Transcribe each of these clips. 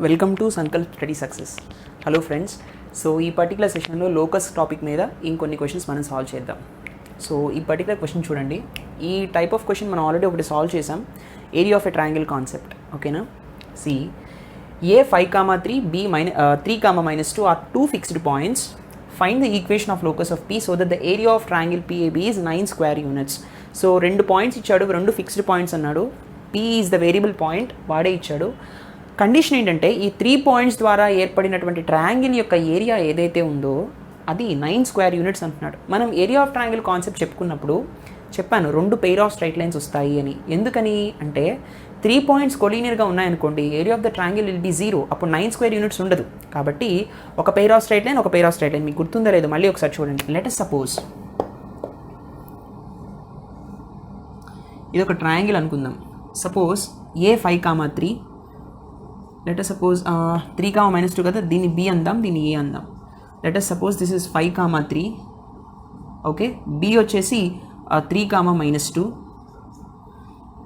Welcome to Sankalp study success. Hello friends. So ఈ particular సెషన్లో locus topic మీద ఇంకొన్ని క్వశ్చన్స్ మనం సాల్వ్ చేద్దాం. సో ఈ పర్టికులర్ క్వశ్చన్ చూడండి. ఈ టైప్ ఆఫ్ క్వశ్చన్ మనం ఆల్రెడీ ఒకటి సాల్వ్ చేసాం, area of a triangle concept. ఓకేనా? C A 5, 3, B 3, -2 are two fixed points. Find the equation of locus of P so that the area of triangle PAB is 9 square units. So 2 points ఇచ్చాడు, 2 fixed points అన్నాడు. P is the variable point, వాడే ఇచ్చాడు. Condition ఏంటంటే ఈ 3 points ద్వారా ఏర్పడినటువంటి triangle యొక్క area ఏదైతే ఉందో అది 9 స్క్వేర్ యూనిట్స్ అంటున్నాడు. మనం ఏరియా ఆఫ్ ట్రయాంగిల్ కాన్సెప్ట్ చెప్పుకున్నప్పుడు చెప్పాను 2 పెయిర్ ఆఫ్ స్ట్రైట్ లైన్స్ వస్తాయి అని. ఎందుకని అంటే 3 పాయింట్స్ కొలీనియర్గా ఉన్నాయనుకోండి, area of the triangle will be 0, అప్పుడు 9 స్క్వేర్ యూనిట్స్ ఉండదు. కాబట్టి ఒక పెయిర్ ఆఫ్ స్ట్రైట్ లైన్, ఒక పెయిర్ ఆఫ్ స్ట్రైట్ లైన్. మీకు గుర్తుందో లేదో మళ్ళీ ఒకసారి చూడండి. లెట్ us సపోజ్ ఇది ఒక ట్రయాంగిల్ అనుకుందాం. సపోజ్ ఏ 5, 3, let us suppose 3, -2 కదా, దీన్ని B అందాం, దీన్ని A అందాం. let us suppose this is 5, 3. Okay, B వచ్చేసి 3, -2.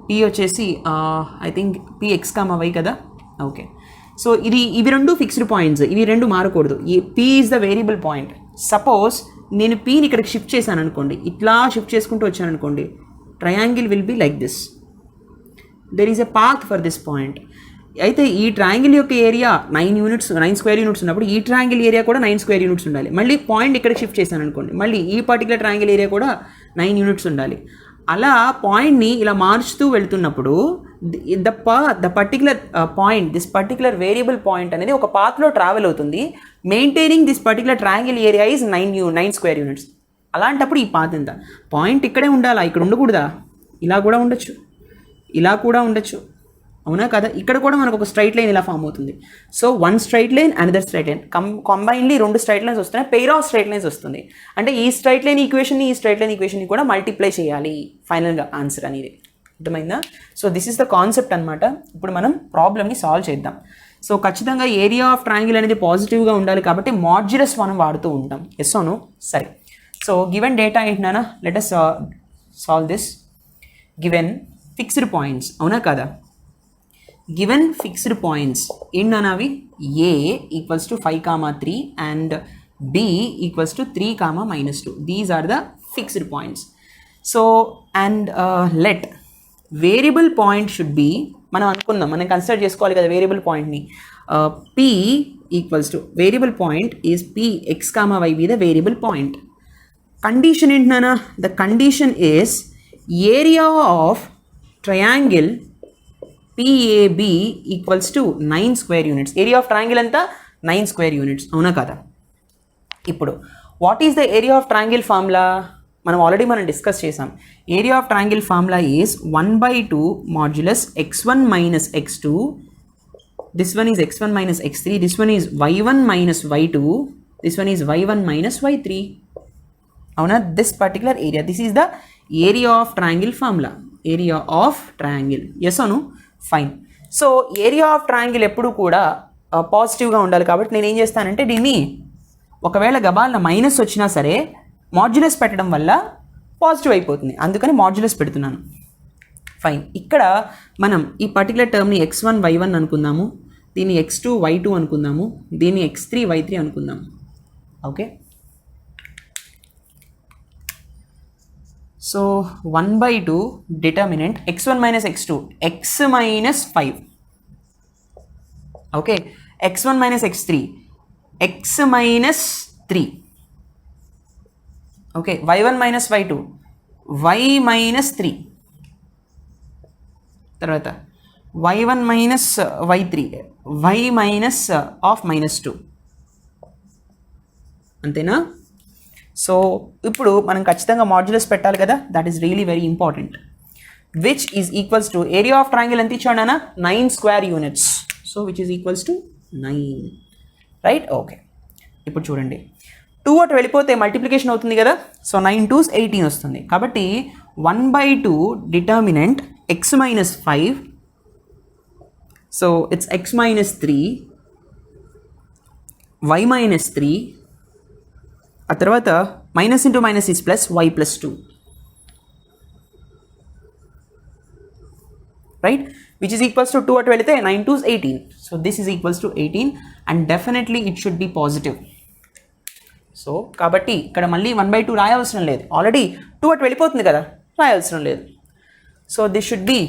P వచ్చేసి ఐ థింక్ PX, Y కదా. ఓకే, సో ఇవి 2 ఫిక్స్డ్ పాయింట్స్, ఇవి 2 మారకూడదు. P is the variable point. Suppose నేను Pని ఇక్కడికి షిఫ్ట్ చేశాను అనుకోండి, ఇట్లా షిఫ్ట్ చేసుకుంటూ వచ్చాను అనుకోండి, triangle will be like this. There is a path for this point. అయితే ఈ ట్రయాంగిల్ యొక్క ఏరియా 9 స్క్వేర్ యూనిట్స్ ఉన్నప్పుడు ఈ ట్రయాంగిల్ ఏరియా కూడా 9 స్క్వేర్ యూనిట్స్ ఉండాలి. మళ్ళీ పాయింట్ ఇక్కడికి షిఫ్ట్ చేశాను అనుకోండి, మళ్ళీ ఈ పర్టికులర్ ట్రయాంగిల్ ఏరియా కూడా 9 యూనిట్స్ ఉండాలి. అలా పాయింట్ని ఇలా మార్చుతూ వెళ్తున్నప్పుడు the particular point, this particular variable point అనేది ఒక పాత్లో ట్రావెల్ అవుతుంది. Maintaining this particular triangle area is 9 square units. అలాంటప్పుడు ఈ పాత్ ఎంత? పాయింట్ ఇక్కడే ఉండాలా, ఇక్కడ ఉండకూడదా? ఇలా కూడా ఉండొచ్చు, ఇలా కూడా ఉండొచ్చు, అవునా కదా? ఇక్కడ కూడా మనకు ఒక స్ట్రైట్ లైన్ ఇలా ఫామ్ అవుతుంది. So 1 straight line, another straight line, combinedly 2 straight lines వస్తున్నాయి, పెయిర్ ఆఫ్ స్ట్రైట్ లైన్స్ వస్తుంది. అంటే ఈ స్ట్రైట్ లైన్ ఈక్వేషన్ని, ఈ స్ట్రైట్ లైన్ ఈక్వేషన్ని కూడా మల్టిప్లై చేయాలి ఫైనల్గా ఆన్సర్ అనేది. అర్థమైందా? So this is the concept అనమాట. ఇప్పుడు మనం ప్రాబ్లమ్ని సాల్వ్ చేద్దాం. సో ఖచ్చితంగా ఏరియా ఆఫ్ ట్రయాంగిల్ అనేది పాజిటివ్గా ఉండాలి కాబట్టి మాడ్యులస్ మనం వాడుతూ ఉంటాం. ఎస్ అవును? సరే. సో గివెన్ డేటా ఏంటన్నా, let us solve this. Given fixed points, అవునా కదా? గివెన్ ఫిక్స్డ్ పాయింట్స్ ఏంటన్నవి? A equals to 5, 3 and B equals to 3, -2. These are the fixed points. So and let variable point should be, మనం అనుకుందాం, మనం consider చేసుకోవాలి కదా variable పాయింట్ని. P equals to variable point is Px, Y be the variable point. Condition ఏంటన్నా? The condition is area of triangle PAB equals to 9 square units. Area of triangle అంతా 9 square units, అవునా కదా? ఇప్పుడు what is the area of triangle formula? మనం discuss చేసాం. Area of triangle formula is 1/2 modulus x1 - x2. This one is x1 - x3. This one is y1 - y2. This one is y1 - y3. అవునా? This particular area, this is the area of triangle formula. Area of triangle, yes అవును? Fine. So area of triangle ఎప్పుడు కూడా పాజిటివ్గా ఉండాలి కాబట్టి నేను ఏం చేస్తానంటే దీన్ని ఒకవేళ గబాల్న మైనస్ వచ్చినా సరే మాడ్యులస్ పెట్టడం వల్ల పాజిటివ్ అయిపోతుంది, అందుకని మాడ్యులస్ పెడుతున్నాను. ఫైన్. ఇక్కడ మనం ఈ పర్టికులర్ టర్మ్ని x1 y1 అనుకుందాము, దీన్ని x2 y2 అనుకుందాము, దీన్ని x3 y3 అనుకుందాము. Okay, so 1/2 determinant x1 - x2, x - 5. Okay, x1 - x3, x - 3. Okay, y1 - y2, y - 3. తర్వాత y1 - y3, y -2. అంతేనా? సో ఇప్పుడు మనం ఖచ్చితంగా మాడ్యులస్ పెట్టాలి కదా, that is really very important. Which is equals to area of triangle ఎంత ఇచ్చాడనా? 9 square units. So which is equals to 9, right? Okay, ఇప్పుడు చూడండి, 2 అటు వెళ్ళిపోతే మల్టిప్లికేషన్ అవుతుంది కదా. సో 9 2s 18 వస్తుంది. కాబట్టి 1/2 determinant x - 5. So it's x - 3, y - 3. ఆ తర్వాత minus into minus is plus, y + 2. Right? which is equals to 2 at వెళితే 9 2 is 18. So this is equals to 18 and definitely it should be positive. So కాబట్టి ఇక్కడ మళ్ళీ 1/2 రాయవలసిన లేదు, already 2 at వెళ్ళిపోతుంది కదా, రాయవలసిన లేదు. So this should be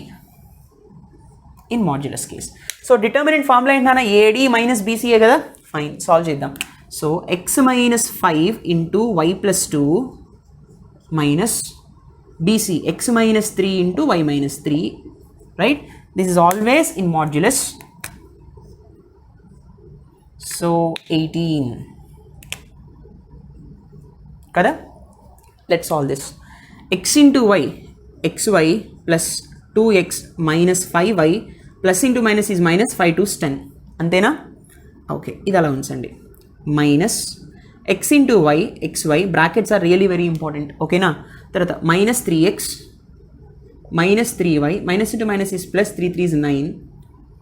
in modulus case. So determinant formula ఏంటన్నా AD minus BCA కదా, ఫైన్ సాల్వ్ చేద్దాం. So x minus 5 into y plus 2 minus BC x minus 3 into y minus 3, right? This is always in modulus. So 18 kada. Let's solve this. X into y, xy plus 2x minus 5y plus into minus is minus 5 to 10 antena. Okay, ఇది అలా ఉంచండి. Minus x into y, xy brackets are really very important, okay na. తర్వాత minus 3x minus 3y minus into minus is plus 3 3 is 9,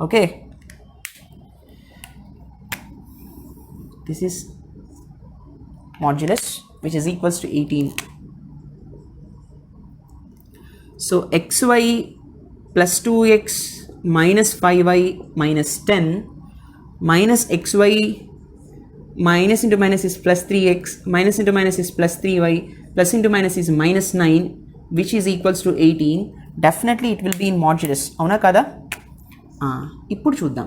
okay. This is modulus which is equals to 18. So xy plus 2x minus 5y minus 10 minus xy minus into minus is plus 3x minus into minus is plus 3y plus into minus is minus 9 which is equals to 18. Definitely it will be in modulus, అవునా కదా. ఇప్పుడు చూద్దాం.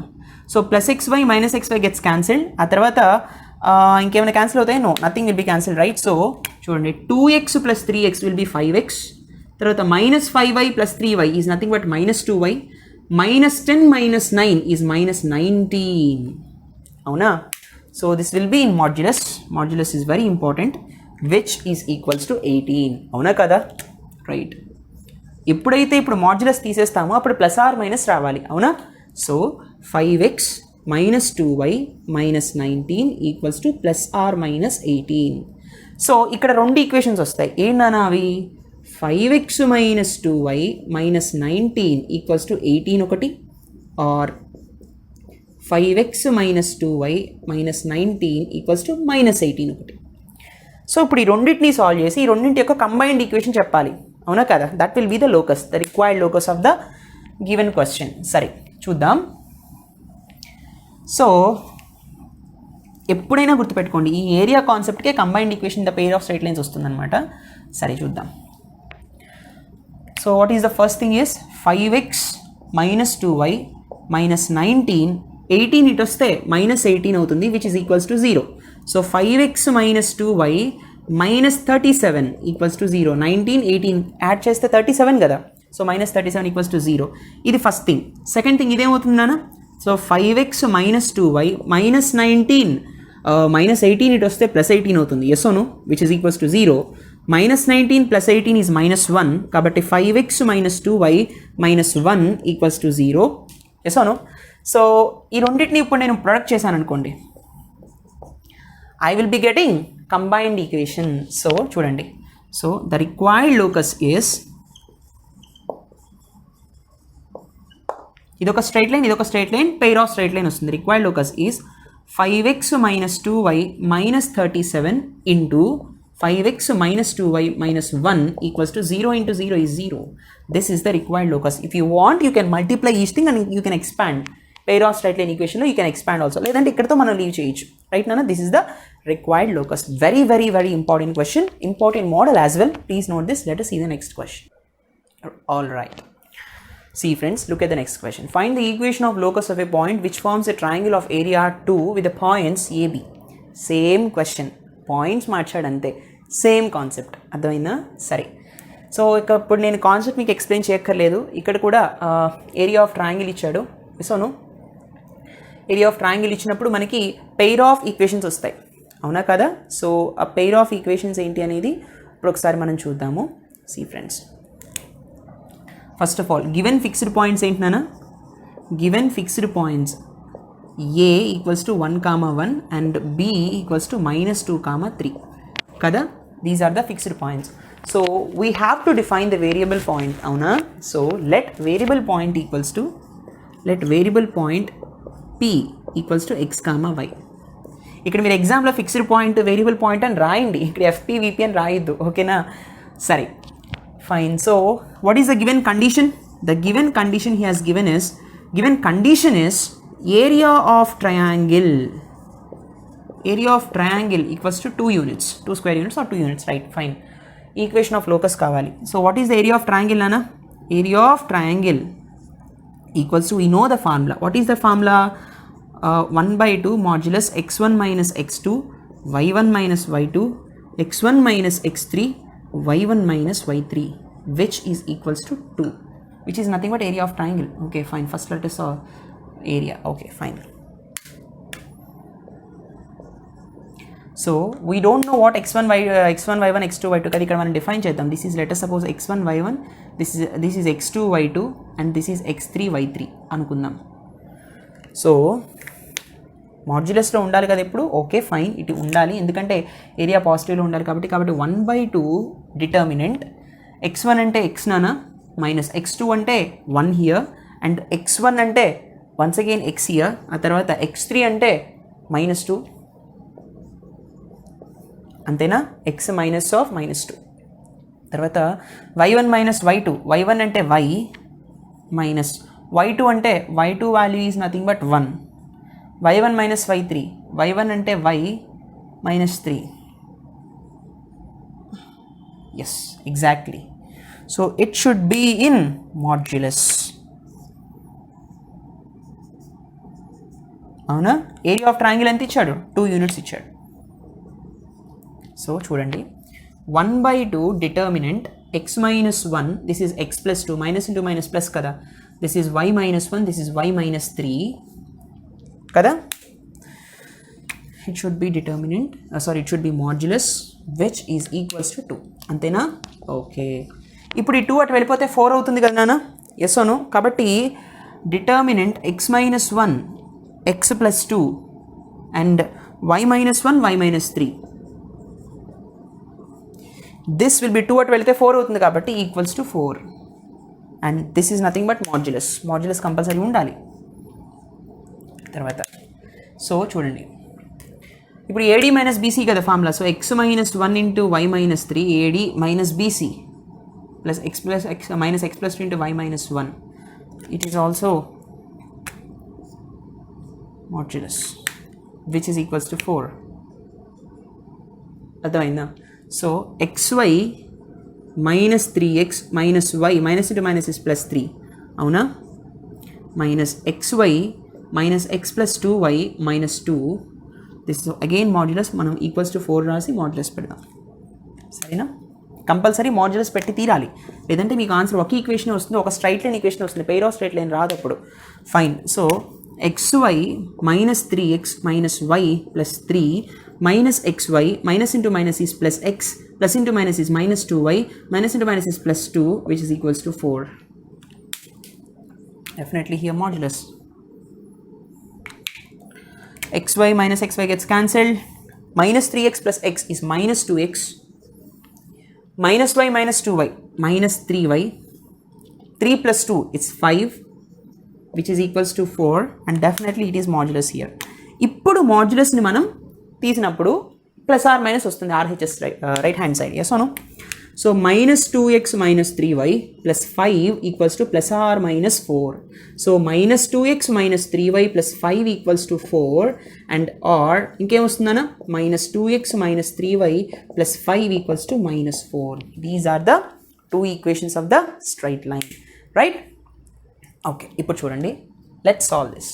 So plus xy minus xy gets cancelled, ఆ తర్వాత ఇంకేమైనా cancel అవుతాయి? No, nothing will be cancel, right. So చూడండి 2x plus 3x will be 5x, తర్వాత minus 5y plus 3y is nothing but minus 2y, minus 10 minus 9 is minus 19, అవునా. So this will be in modulus. Modulus is very important, which is equals to 18, అవునా కదా, right. ఎప్పుడైతే ఇప్పుడు modulus తీసేస్తామో అప్పుడు plus or minus రావాలి, అవునా. So 5x minus 2y minus 19 equals to plus or minus 18. So ఇక్కడ రెండు ఈక్వేషన్స్ వస్తాయి, ఏంటన్నా అవి? 5x minus 2y minus 19 equals to 18 ఒకటి, or 5x minus 2y minus 19 equals to minus 18 ఒకటి. సో ఇప్పుడు ఈ రెండింటిని సాల్వ్ చేసి ఈ రెండింటి యొక్క కంబైన్డ్ ఈక్వేషన్ చెప్పాలి, అవునా కదా. That will be the locus, the required locus of the given question. సరే చూద్దాం. సో ఎప్పుడైనా గుర్తుపెట్టుకోండి, ఈ ఏరియా కాన్సెప్ట్కే combined equation the pair of straight lines వస్తుందన్నమాట. సరే చూద్దాం. So what is the first thing is 5x minus 2y minus 19, 18 ఇటు వస్తే మైనస్ 18 అవుతుంది, which is equals to 0. So 5x minus 2y minus 37 equals to 0. 19 18 add చేస్తే 37 కదా, so minus 37 equals to 0. ఇది first thing. Second thing ఇదేమవుతుంది నాన్న? So 5x minus 2y minus 19 minus 18 ఇటు వస్తే plus 18 అవుతుంది, S one, which is equals to 0. Minus 19 plus 18 is minus 1, కాబట్టి 5x minus 2y minus 1 equals to 0, S one. So ఈ రెండింటిని ఇప్పుడు నేను ప్రొడక్ట్ చేశాను అనుకోండి, I will be getting combined equation. So చూడండి, so the required locus is ఇదొక straight line, ఇదొక straight line, pair of straight line వస్తుంది. Required locus is 5x minus 2y minus 37 into 5x minus 2y minus 1 equals to 0 into 0 is 0. This is the required locus. If you want, you can multiply each thing and you can expand. Pair of straight line equation you can expand also. లేదంటే ఇక్కడతో మనం leave చేయొచ్చు, right నాన్న. This is the required locus. Very very very important question, important model as well. Please note this. Let us see the next question. All right. See friends, look at the next question. Find the equation of locus of a point which forms a triangle of area 2 with the points AB. Same question. Points మార్చాడు అంతే, same concept. అర్థమైందా? సరే. So ఇప్పుడు నేను concept మీకు explain చేయక్కర్లేదు. ఇక్కడ కూడా ఏరియా ఆఫ్ ట్రయాంగిల్ ఇచ్చాడు. సోను ఏరియా ఆఫ్ ట్రయాంగిల్ ఇచ్చినప్పుడు మనకి పెయిర్ ఆఫ్ ఈక్వేషన్స్ వస్తాయి, అవునా కదా. సో ఆ పెయిర్ ఆఫ్ ఈక్వేషన్స్ ఏంటి అనేది ఇప్పుడు ఒకసారి మనం చూద్దాము. See friends, first of all given fixed points ఏంటి నాన్న? Given fixed points A equals to 1, 1 and B equals to minus 2, 3. Kada? These are the fixed points. So we have to define the variable point. Avuna? So let variable point equals to, let variable point P equals to x, y. ఇక్కడ మీరు ఎగ్జామ్లో fixed point variable point అని రాయండి, ఇక్కడ FP VP అని రాయొద్దు, ఓకేనా. సరే fine. So what is the given condition? the given condition he has given is, given condition is area of triangle. Area of triangle equals to 2 units, 2 square units or 2 units, right? Fine. Equation of locus kavali. So what is the area of triangle, Nana? Area of triangle equals to, we know the formula. What is the formula? 1 by 2 modulus x1 minus x2 y1 minus y2 x1 minus x3 y1 minus y3, which is equals to 2, which is nothing but area of triangle. Okay, fine. First let us saw area. Okay, fine. So we don't know what x1 y1 x2 y2 kada ikkada manam define cheddam. This is, let us suppose x1 y1, this is x2 y2 and this is x3 y3 అనుకుందాం. So మాడ్యులస్లో ఉండాలి కదా ఇప్పుడు. Okay fine, ఇటు ఉండాలి ఎందుకంటే area పాజిటివ్లో ఉండాలి కాబట్టి. 1/2 determinant x1 అంటే x నానా మైనస్ x2 అంటే 1 హియర్ అండ్ x1 అంటే వన్స్ అగైన్ x హియర్, ఆ తర్వాత x3 అంటే -2 అంతేనా, x మైనస్ ఆఫ్ -2. తర్వాత y1 మైనస్ y2, y1 అంటే y మైనస్ y2 అంటే y2 value is nothing but 1, y1 minus y3, y1 అంటే y minus 3. Yes, exactly. So it should be in modulus. అవునా? Area of triangle ఎంత ఇచ్చాడు? 2 units ఇచ్చాడు. So చూడండి, 1/2 determinant x minus 1, this is x plus 2, minus into minus plus కదా, this is y minus 1, this is y minus 3 కదా. It should be determinant, it should be modulus which is equals to 2, అంతేనా. Okay, ఇప్పుడు ఈ 2 అటు వెళ్ళిపోతే 4 అవుతుంది కదా నాన్న, ఎస్ ఓను. కాబట్టి determinant x minus 1 x plus 2 and y minus 1 y minus 3, this will be 2 అటు వెళ్తే 4 అవుతుంది కాబట్టి equals to 4 and this is nothing but modulus. Modulus compulsory ఉండాలి. తర్వాత సో చూడండి, ఇప్పుడు ఏడి మైనస్ బీసీ కదా formula. So X minus 1 into Y minus 3 AD minus BC plus X plus X minus X plus 2 into Y minus 1, it is also modulus which is equals to 4. అర్థమైందా? So xy minus 3x minus y, minus into minus is plus 3 అవునా, minus xy minus x plus 2y minus 2, this is again modulus. మనం equals to 4 రాసి modulus పెడదాం, సరేనా. Compulsory modulus పెట్టి తీరాలి, లేదంటే మీకు ఆన్సర్ ఒక ఈక్వేషన్ వస్తుంది, ఒక స్ట్రైట్ లైన్ ఈక్వేషన్ వస్తుంది, పెయిర్ ఆఫ్ స్ట్రైట్ లైన్ రాదు అప్పుడు. Fine. So xy minus 3x minus y plus 3 minus xy, minus into minus is plus x, plus into minus is minus 2y, minus into minus is plus 2, which is equals to 4. Definitely here modulus. xy minus xy gets cancelled. Minus 3x plus x is minus 2x. Minus y minus 2y, minus 3y. 3 plus 2 is 5, which is equals to 4, and definitely it is modulus here. ఇప్పుడు modulus ni manam తీసినప్పుడు plus or minus వస్తుంది RHS right hand side, yes అవును. So minus 2x minus 3y plus 5 equals to plus or minus 4. So minus 2x minus 3y plus 5 equals to 4 and or ఇంకేం వస్తుందన్నా minus 2x minus 3y plus 5 equals to minus 4. These are the 2 equations of the straight line, right. Okay, ఇప్పుడు చూడండి, let's solve this.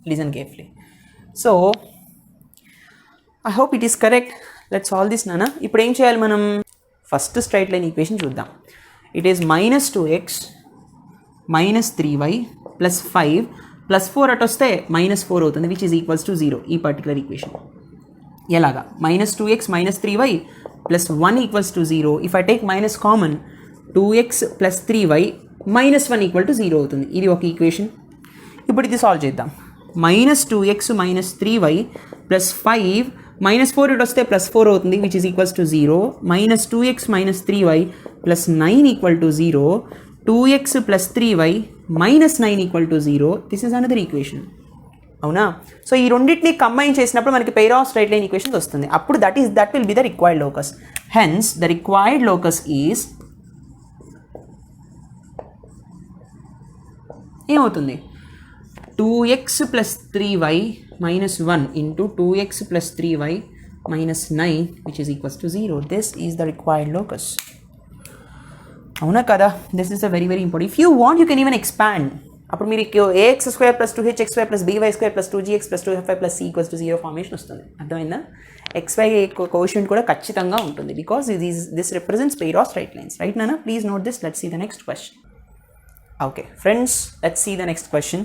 Listen carefully. So I hope it is correct. Let's solve this nana. ఇప్పుడు ఏం చేయాలి మనం? First straight line equation చూద్దాం. It is minus 2x minus 3y plus 5 plus 4 అటు వస్తే minus 4 అవుతుంది, విచ్ ఈజ్ ఈక్వల్స్ టు 0. ఈ particular equation ఎలాగా? Minus 2x minus 3y plus 1 equals to 0. If I take minus common 2x plus 3y minus 1 equal to 0 అవుతుంది. ఇది ఒక equation. ఇప్పుడు ఇది సాల్వ్ చేద్దాం. Minus 2x minus 3y plus 5 minus 4 ఇటు వస్తే ప్లస్ 4 అవుతుంది, which is equals to 0. Minus 2x minus 3y plus 9 equal to 0. 2x plus 3y minus 9 equal to 0. This is another equation. అవునా? సో ఈ రెండింటిని combine చేసినప్పుడు మనకి pair of straight line equations వస్తుంది. అప్పుడు that will be the required locus. Hence the required locus is ఏమవుతుంది? 2x + 3y - 1 into 2x + 3y - 9 which is equals to 0. This is the required locus. అవునా కదా? This is a very very important. If you want you can even expand. అప్పుడు మీరు ax² + 2hx² + by² + 2gx + 2fy + c = 0 formation వస్తుంది. అర్థమైందా? xy quotient కూడా ఖచ్చితంగా ఉంటుంది because this represents pair of straight lines. Right నానా? Please note this. Let's see the next question. Okay friends, let's see the next question.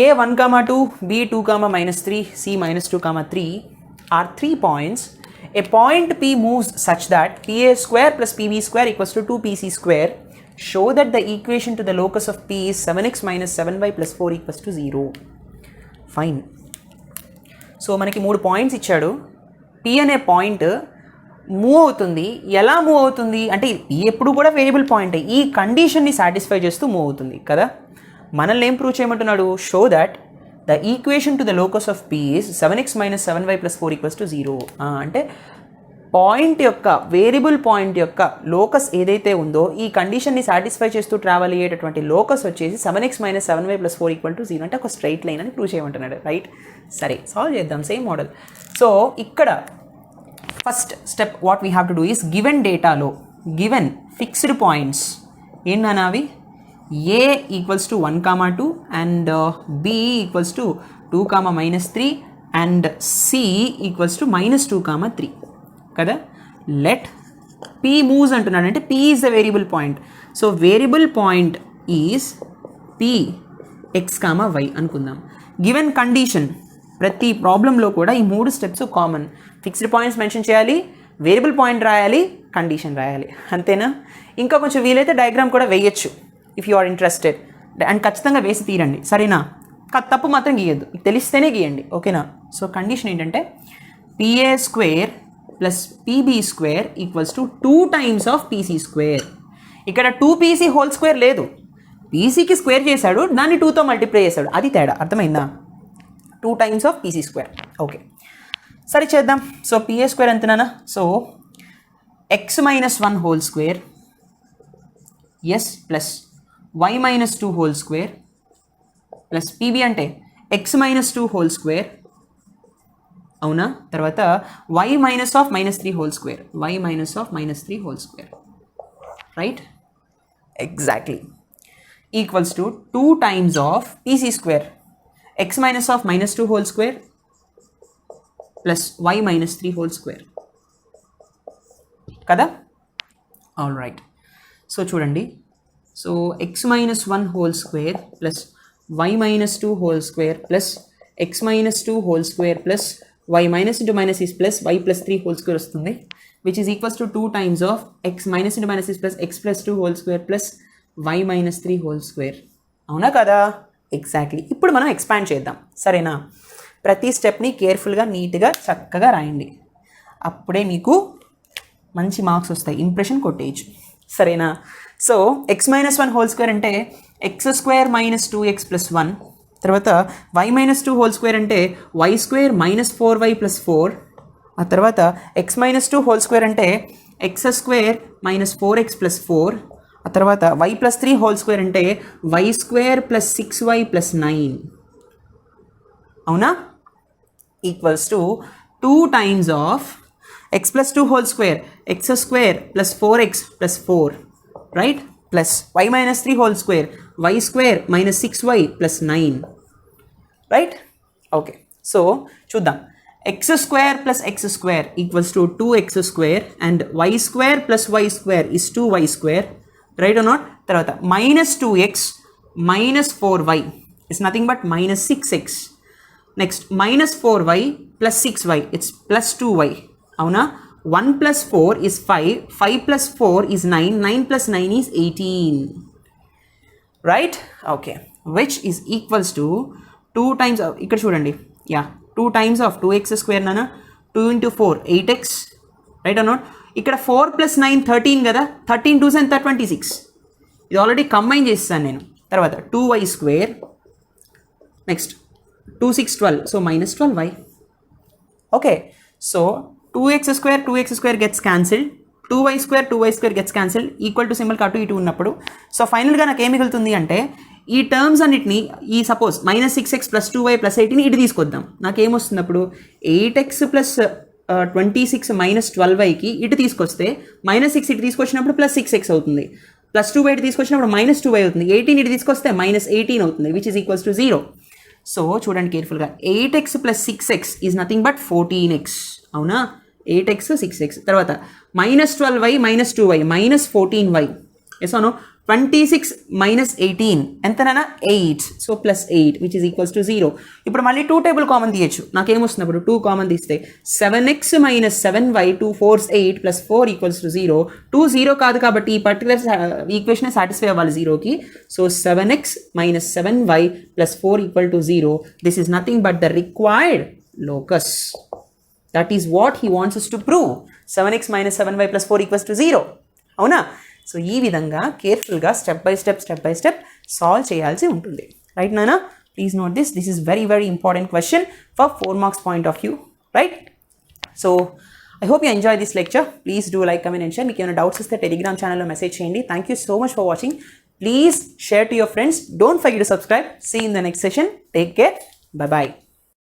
A 1, 2, B 2, -3, C -2, 3 are 3 points. A point P moves such that PA² + PB² = 2PC². Show that the equation to the locus of P is 7x - 7y + 4 = 0. Fine. So మనకి 3 points ఇచ్చాడు. P అనే point move అవుతుంది. ఎలా move అవుతుంది అంటే ఎప్పుడు కూడా variable point ఈ కండిషన్ని సాటిస్ఫై చేస్తూ మూవ్ అవుతుంది కదా. మనల్ని ఏం ప్రూవ్ చేయమంటున్నాడు? Show that the equation to the locus of P is 7x - 7y + 4 = 0. అంటే పాయింట్ యొక్క వేరియబుల్ పాయింట్ యొక్క లోకస్ ఏదైతే ఉందో ఈ కండిషన్ని సాటిస్ఫై చేస్తూ ట్రావెల్ అయ్యేటటువంటి లోకస్ వచ్చేసి 7x - 7y + 4 = 0 అంటే ఒక స్ట్రైట్ లైన్ అని ప్రూవ్ చేయమంటున్నాడు. రైట్? సరే, సాల్వ్ చేద్దాం సేమ్ మోడల్. సో ఇక్కడ first step what we have to do is given డేటాలో గివెన్ ఫిక్స్డ్ పాయింట్స్ ఏంటన్నా అవి A = 1, 2 and B = 2, -3 and C = -2, 3 కదా. లెట్ P మూవ్స్ అంటున్నాడు అంటే P is the variable point. So variable point is P x, y అనుకుందాం. Given condition ప్రతి ప్రాబ్లంలో కూడా ఈ 3 steps common. Fixed points mention చేయాలి, వేరియబుల్ పాయింట్ రాయాలి, కండిషన్ రాయాలి. అంతేనా? ఇంకా కొంచెం వీలైతే డయాగ్రామ్ కూడా వేయచ్చు if you are interested. And ఖచ్చితంగా వేసి తీరండి, సరేనా? తప్పు మాత్రం గీయద్దు, తెలిస్తేనే గీయండి, ఓకేనా? సో కండిషన్ ఏంటంటే PA² + PB² = 2 times of PC². ఇక్కడ 2PC² లేదు, PCకి స్క్వేర్ చేశాడు, దాన్ని 2తో మల్టిప్లై చేశాడు, అది తేడా. అర్థమైందా? 2 times of PC². ఓకే, సరే చేద్దాం. సో PA² ఎంతనా? So x - 1 whole square yes plus y - 2 whole square plus PB అంటే x - 2 హోల్ స్క్వేర్. అవునా? తర్వాత y - -3 whole square, y - -3 whole square. Right? Exactly. Equals to 2 times of PC², x - -2 whole square plus y - 3 whole square కదా. All right. So చూడండి, so x - 1 whole square plus y - 2 whole square plus x - 2 whole square plus y - into minus is plus y + 3 whole square వస్తుంది, which is equals to 2 times of x - into minus is plus x + 2 whole square plus y - 3 whole square. అవునా కదా? Exactly. ఇప్పుడు మనం expand చేద్దాం, సరేనా? ప్రతి stepney కేర్ఫుల్గా నీట్గా చక్కగా రాయండి, అప్పుడే మీకు మంచి మార్క్స్ వస్తాయి, ఇంప్రెషన్ కొట్టేయచ్చు, సరేనా? సో x - 1 హోల్ స్క్వేర్ అంటే x² - 2x + 1, తర్వాత y - 2 హోల్ స్క్వేర్ అంటే y² - 4y + 4, ఆ తర్వాత x - 2 హోల్ స్క్వేర్ అంటే x² - 4x + 4, ఆ తర్వాత y + 3 హోల్ స్క్వేర్ అంటే y² + 6y + 9. అవునా? Equals to 2 times of x + 2 whole square x² + 4x + 4, right? Plus y - 3 whole square y² - 6y + 9, right? Okay, so చూద్దాం. x² + x² = 2x² and y² + y² is 2y², right are not? తర్వాత -2x - 4y is nothing but -6x. Next -4y + 6y it's +2y. అవునా? 1 + 4 is 5, 5 + 4 is 9, 9 + 9 is 18, right? Okay, which is equals to 2 times of, ఇక్కడ చూడండి, yeah 2 times of 2x² నానా, 2 × 4 8x, right are not? ఇక్కడ 4 + 9 13 కదా, 13 2s ఎంత 26, ఇది already combine చేస్తాను నేను. తర్వాత 2y², next 2 6 12, so minus 12y. Okay, so 2x square gets cancelled, 2y square gets cancelled, equal to symbol అటు ఇటు ఉన్నప్పుడు సో ఫైనల్గా నాకు ఏం మిగులుతుంది అంటే ఈ టర్మ్స్ అన్నిటిని ఈ suppose minus 6x plus 2y plus 18 ఇటు తీసుకొద్దాం. నాకేమొస్తుంది అప్పుడు 8x ప్లస్ 26 మైనస్ 12yకి ఇటు తీసుకొస్తే మైనస్ 6 ఇటు తీసుకొచ్చినప్పుడు ప్లస్ 6x అవుతుంది, ప్లస్ 2y ఇటు తీసుకొచ్చినప్పుడు మైనస్ 2y అవుతుంది, 18 ఇటు తీసుకొస్తే మైనస్ 18 అవుతుంది, which is equals to 0. So చూడండి కేర్ఫుల్గా, 8x plus 6x is nothing but 14x. అవునా, 8x 6x. తర్వాత minus 12y minus 2y minus 14y. Yes అవును, 26 minus 18 ఎంతనైనా 8, so plus 8 which is equals to 0. ఇప్పుడు మళ్ళీ 2 టేబుల్ కామన్ తీయచ్చు. నాకేమొస్తుంది అప్పుడు 2 కామన్ తీస్తే 7x minus 7y 2 4 8 plus 4 equals to 0. 2 0 కాదు కాబట్టి ఈ పర్టికులర్ ఈక్వేషన్ సాటిస్ఫై అవ్వాలి 0కి. So 7x minus 7y plus 4 equal to 0. This is nothing but the required locus. That is what he wants us to prove. 7x minus 7y plus 4 equals to 0. అవునా? So ఈ విధంగా కేర్ఫుల్గా step by step solve చేయాల్సి ఉంటుంది. Right నానా? Please note this is very very important question for 4 marks point of view. Right? So I hope you enjoy this lecture. Please do like, comment and share. మీకు ఏమైనా doubts ఇస్తే Telegram ఛానల్లో message చేయండి. Thank you so much for watching. Please share to your friends. Don't forget to subscribe. See in the next session. Take care. Bye bye.